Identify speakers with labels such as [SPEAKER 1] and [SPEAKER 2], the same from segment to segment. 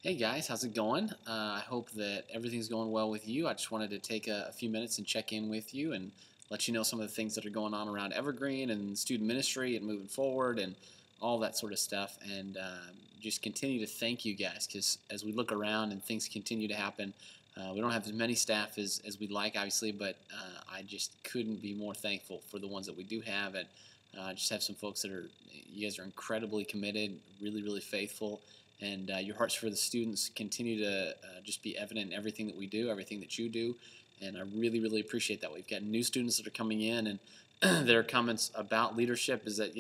[SPEAKER 1] Hey guys, how's it going? I hope that everything's going well with you. I just wanted to take a few minutes and check in with you and let you know some of the things that are going on around Evergreen and student ministry and moving forward and all that sort of stuff. And just continue to thank you guys because as we look around and things continue to happen, we don't have as many staff as we'd like, obviously, but I just couldn't be more thankful for the ones that we do have. And just have some folks that you guys are incredibly committed, really, really faithful, and your hearts for the students continue to just be evident in everything that we do, everything that you do, and I really, really appreciate that. We've got new students that are coming in, and their comments about leadership is that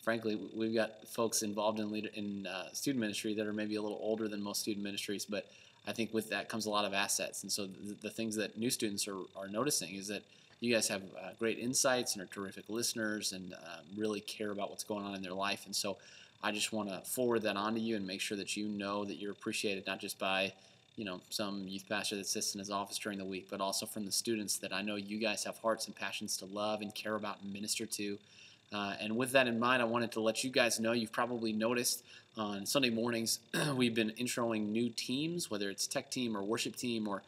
[SPEAKER 1] frankly, we've got folks involved in student ministry that are maybe a little older than most student ministries, but I think with that comes a lot of assets, and so the things that new students are noticing is that you guys have great insights and are terrific listeners and really care about what's going on in their life, and so I just want to forward that on to you and make sure that you know that you're appreciated not just by some youth pastor that sits in his office during the week, but also from the students that I know you guys have hearts and passions to love and care about and minister to. And with that in mind, I wanted to let you guys know you've probably noticed on Sunday mornings we've been introing new teams, whether it's tech team or worship team or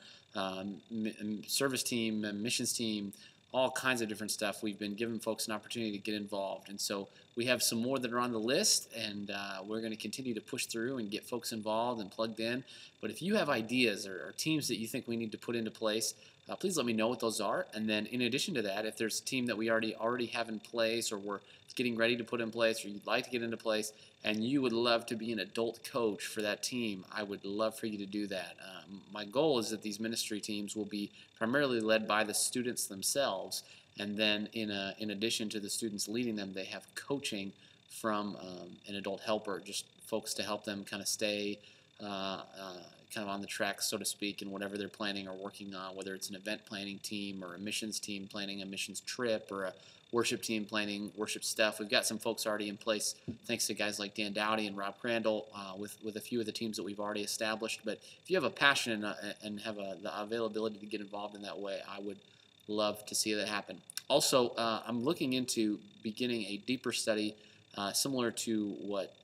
[SPEAKER 1] service team, missions team, all kinds of different stuff. We've been giving folks an opportunity to get involved. And so we have some more that are on the list, and we're going to continue to push through and get folks involved and plugged in. But if you have ideas or teams that you think we need to put into place, please let me know what those are. And then in addition to that, if there's a team that we already have in place or we're getting ready to put in place or you'd like to get into place and you would love to be an adult coach for that team, I would love for you to do that. My goal is that these ministry teams will be primarily led by the students themselves, and then in addition to the students leading them, they have coaching from an adult helper, just folks to help them kind of stay kind of on the track, so to speak, in whatever they're planning or working on, whether it's an event planning team or a missions team planning a missions trip or a worship team planning worship stuff. We've got some folks already in place, thanks to guys like Dan Dowdy and Rob Crandall, with a few of the teams that we've already established. But if you have a passion and have the availability to get involved in that way, I would love to see that happen. Also, I'm looking into beginning a deeper study similar to what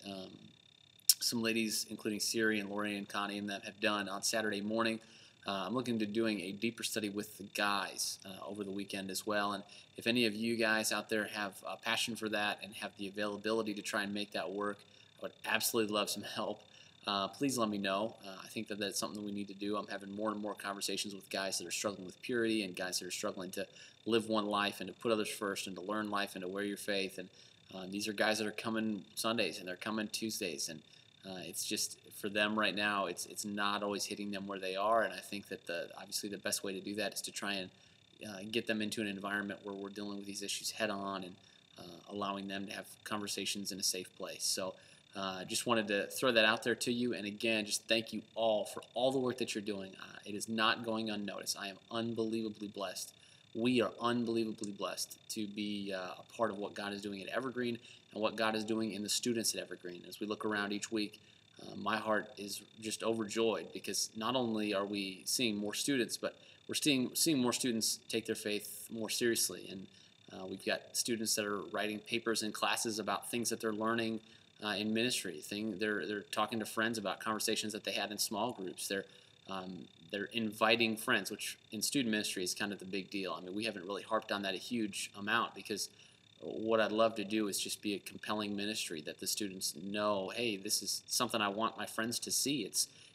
[SPEAKER 1] some ladies, including Siri and Lori and Connie, and them have done on Saturday morning. I'm looking to doing a deeper study with the guys over the weekend as well. And if any of you guys out there have a passion for that and have the availability to try and make that work, I would absolutely love some help. Please let me know. I think that that's something that we need to do. I'm having more and more conversations with guys that are struggling with purity and guys that are struggling to live one life and to put others first and to learn life and to wear your faith. And these are guys that are coming Sundays and they're coming Tuesdays, and it's just for them right now. It's not always hitting them where they are, and I think that obviously the best way to do that is to try and get them into an environment where we're dealing with these issues head on and allowing them to have conversations in a safe place. So. Just wanted to throw that out there to you, and again, just thank you all for all the work that you're doing. It is not going unnoticed. I am unbelievably blessed. We are unbelievably blessed to be a part of what God is doing at Evergreen and what God is doing in the students at Evergreen. As we look around each week, my heart is just overjoyed because not only are we seeing more students, but we're seeing more students take their faith more seriously. And we've got students that are writing papers in classes about things that they're learning in ministry. They're talking to friends about conversations that they had in small groups. They're inviting friends, which in student ministry is kind of the big deal. I mean, we haven't really harped on that a huge amount because what I'd love to do is just be a compelling ministry that the students know, hey, this is something I want my friends to see.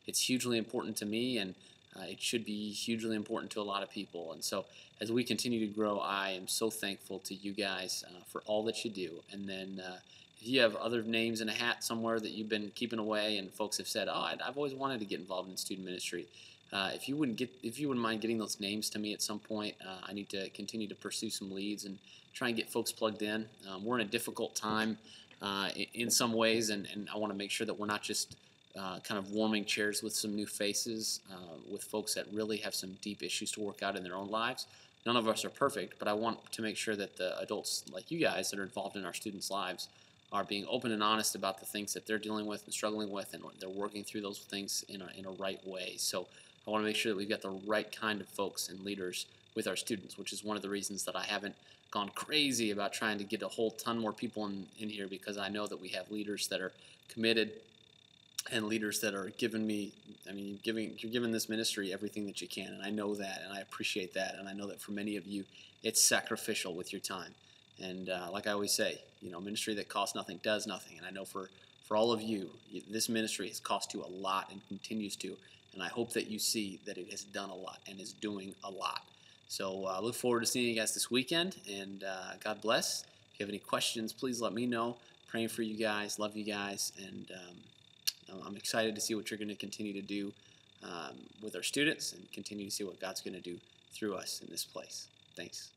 [SPEAKER 1] It's hugely important to me, and it should be hugely important to a lot of people. And so as we continue to grow, I am so thankful to you guys for all that you do. And then if you have other names in a hat somewhere that you've been keeping away and folks have said, oh, I've always wanted to get involved in student ministry, if you wouldn't mind getting those names to me at some point, I need to continue to pursue some leads and try and get folks plugged in. We're in a difficult time in some ways, and I want to make sure that we're not just kind of warming chairs with some new faces, with folks that really have some deep issues to work out in their own lives. None of us are perfect, but I want to make sure that the adults like you guys that are involved in our students' lives are being open and honest about the things that they're dealing with and struggling with, and they're working through those things in a right way. So I want to make sure that we've got the right kind of folks and leaders with our students, which is one of the reasons that I haven't gone crazy about trying to get a whole ton more people in here, because I know that we have leaders that are committed
[SPEAKER 2] and leaders that are giving me. I mean, you're giving this ministry everything that you can, and I know that, and I appreciate that, and I know that for many of you, it's sacrificial with your time. And like I always say, ministry that costs nothing does nothing. And I know for all of you, this ministry has cost you a lot and continues to. And I hope that you see that it has done a lot and is doing a lot. So I look forward to seeing you guys this weekend, and God bless. If you have any questions, please let me know. Praying for you guys, love you guys, and I'm excited to see what you're going to continue to do with our students and continue to see what God's going to do through us in this place. Thanks.